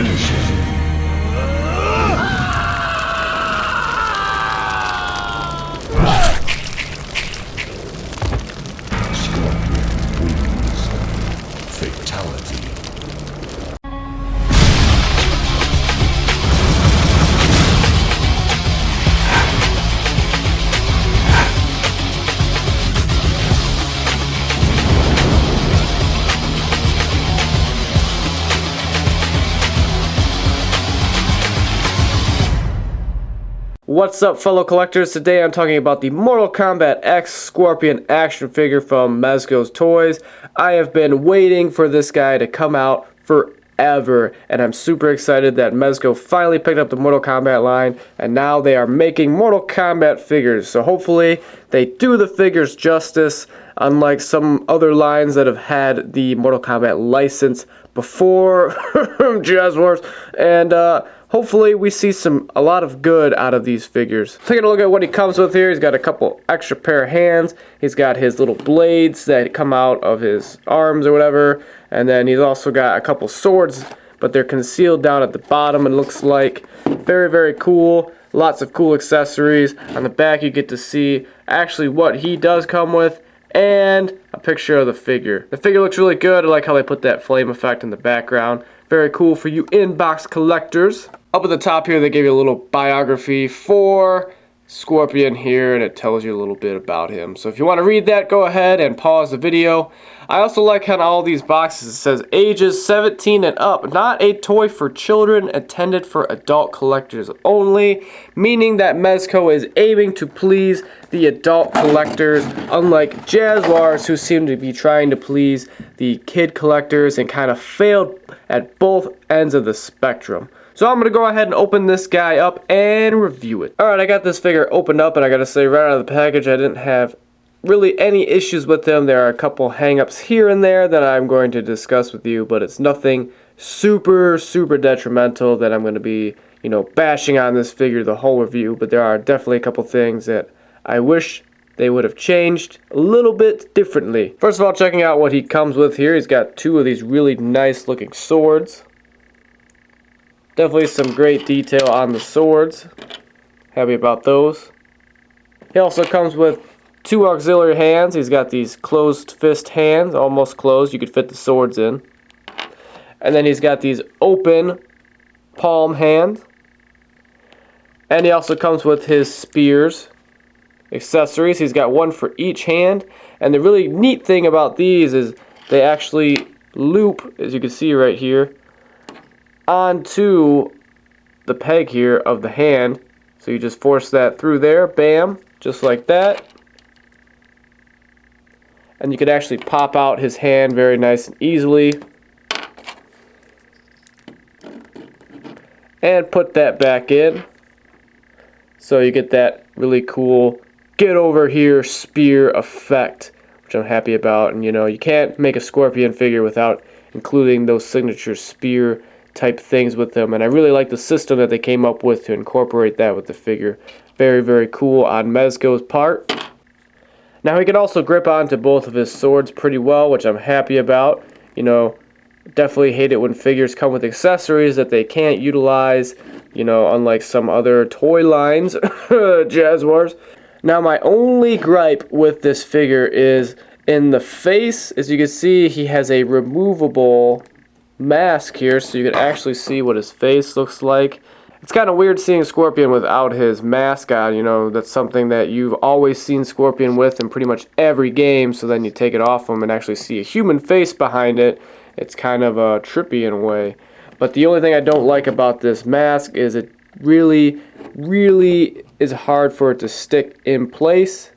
Finish him. Scorpion wins. Fatality. What's up, fellow collectors? Today I'm talking about the Mortal Kombat X Scorpion action figure from Mezco's Toys. I have been waiting for this guy to come out forever, and I'm super excited that Mezco finally picked up the Mortal Kombat line, and now they are making Mortal Kombat figures. So hopefully they do the figures justice, unlike some other lines that have had the Mortal Kombat license before Jazz Wars, and hopefully we see a lot of good out of these figures. Taking a look at what he comes with here, he's got a couple extra pair of hands, he's got his little blades that come out of his arms or whatever, and then he's also got a couple swords, but they're concealed down at the bottom, it looks like. Very, very cool. Lots of cool accessories. On the back you get to see actually what he does come with, and a picture of the figure. The figure looks really good. I like how they put that flame effect in the background. Very cool for you inbox collectors. Up at the top here, they gave you a little biography for Scorpion here, and it tells you a little bit about him. So if you want to read that, go ahead and pause the video. I also like how on all these boxes it says ages 17 and up, not a toy for children, intended for adult collectors only, meaning that Mezco is aiming to please the adult collectors, unlike Jazz Wars, who seem to be trying to please the kid collectors and kind of failed at both ends of the spectrum. So I'm going to go ahead and open this guy up and review it. Alright, I got this figure opened up, and I got to say right out of the package I didn't have really any issues with him. There are a couple hang-ups here and there that I'm going to discuss with you, but it's nothing super detrimental that I'm going to be, bashing on this figure the whole review. But there are definitely a couple things that I wish they would have changed a little bit differently. First of all, checking out what he comes with here, he's got two of these really nice looking swords. Definitely some great detail on the swords. Happy about those. He also comes with two auxiliary hands. He's got these closed fist hands, almost closed. You could fit the swords in. And then he's got these open palm hands. And he also comes with his spears. Accessories. He's got one for each hand. And the really neat thing about these is they actually loop, as you can see right here, onto the peg here of the hand. So you just force that through there, bam, just like that. And you can actually pop out his hand very nice and easily. And put that back in. So you get that really cool get over here spear effect, which I'm happy about. And you can't make a Scorpion figure without including those signature spear type things with them, and I really like the system that they came up with to incorporate that with the figure. Very cool on Mezco's part. Now he can also grip onto both of his swords pretty well, which I'm happy about. Definitely hate it when figures come with accessories that they can't utilize, unlike some other toy lines, Jazz Wars. Now my only gripe with this figure is in the face. As you can see, he has a removable mask here, so you can actually see what his face looks like. It's kind of weird seeing Scorpion without his mask on. That's something that you've always seen Scorpion with in pretty much every game, so then you take it off him and actually see a human face behind it. It's kind of trippy in a way. But the only thing I don't like about this mask is it really is hard for it to stick in place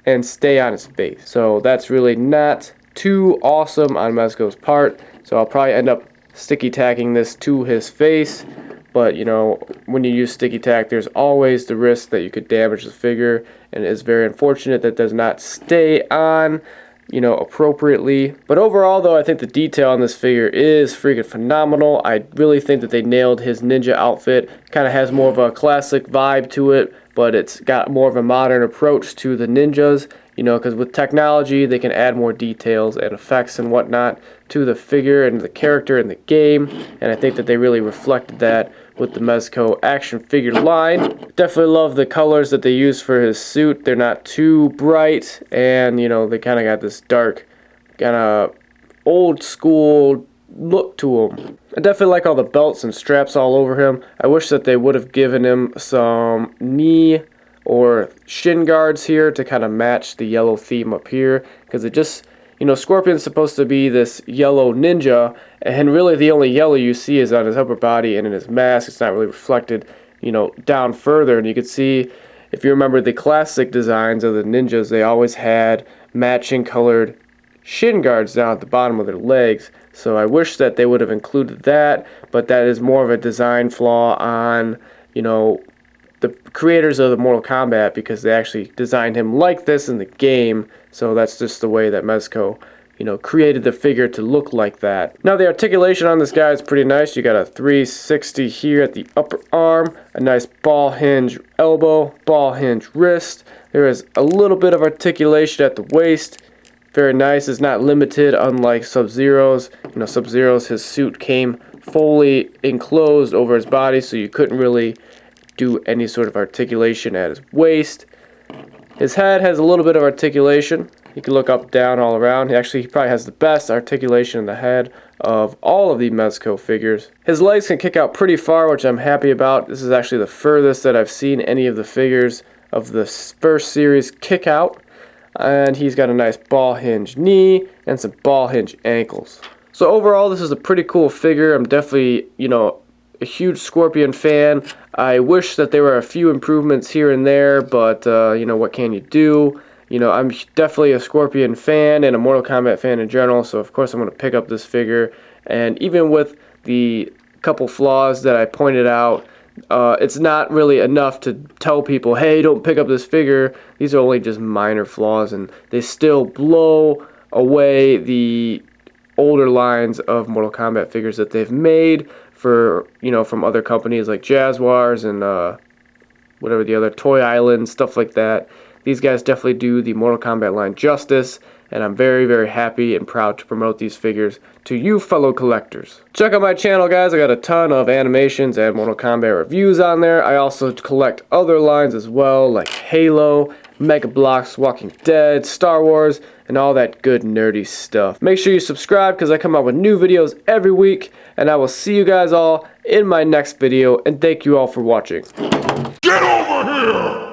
and stay on his face. So that's really not too awesome on Mezco's part. So I'll probably end up sticky tacking this to his face. But when you use sticky tack, there's always the risk that you could damage the figure, and it is very unfortunate that it does not stay on appropriately. But overall though, I think the detail on this figure is freaking phenomenal. I really think that they nailed his ninja outfit. Kind of has more of a classic vibe to it, but it's got more of a modern approach to the ninjas. Because with technology, they can add more details and effects and whatnot to the figure and the character in the game, and I think that they really reflected that with the Mezco action figure line. Definitely love the colors that they use for his suit. They're not too bright, and you know, they kind of got this dark, kind of old school look to him. I definitely like all the belts and straps all over him. I wish that they would have given him some knee or shin guards here to kind of match the yellow theme up here, because it just, you know, Scorpion's supposed to be this yellow ninja, and really the only yellow you see is on his upper body and in his mask. It's not really reflected, you know, down further. And you can see, if you remember the classic designs of the ninjas, they always had matching colored shin guards down at the bottom of their legs. So I wish that they would have included that, but that is more of a design flaw on, you know, the creators of the Mortal Kombat, because they actually designed him like this in the game. So that's just the way that Mezco, you know, created the figure to look like that. Now the articulation on this guy is pretty nice. You got a 360 here at the upper arm, a nice ball hinge elbow, ball hinge wrist. There is a little bit of articulation at the waist. Very nice. It's not limited, unlike Sub-Zero's. You know, Sub-Zero's, his suit came fully enclosed over his body, so you couldn't really do any sort of articulation at his waist. His head has a little bit of articulation. You can look up, down, all around. He probably has the best articulation in the head of all of the Mezco figures. His legs can kick out pretty far, which I'm happy about. This is actually the furthest that I've seen any of the figures of the first series kick out. And he's got a nice ball hinge knee and some ball hinge ankles. So overall, this is a pretty cool figure. I'm definitely, you know, a huge Scorpion fan. I wish that there were a few improvements here and there, but you know, what can you do? You know, I'm definitely a Scorpion fan and a Mortal Kombat fan in general, so of course I'm going to pick up this figure. And even with the couple flaws that I pointed out, it's not really enough to tell people, hey, don't pick up this figure. These are only just minor flaws, and they still blow away the older lines of Mortal Kombat figures that they've made for, you know, from other companies like Jaguars and whatever the other, Toy Island, stuff like that. These guys definitely do the Mortal Kombat line justice, and I'm very, very happy and proud to promote these figures to you fellow collectors. Check out my channel, guys. I got a ton of animations and Mortal Kombat reviews on there. I also collect other lines as well, like Halo, Mega Bloks, Walking Dead, Star Wars, and all that good nerdy stuff. Make sure you subscribe, because I come out with new videos every week, and I will see you guys all in my next video, and thank you all for watching. Get over here!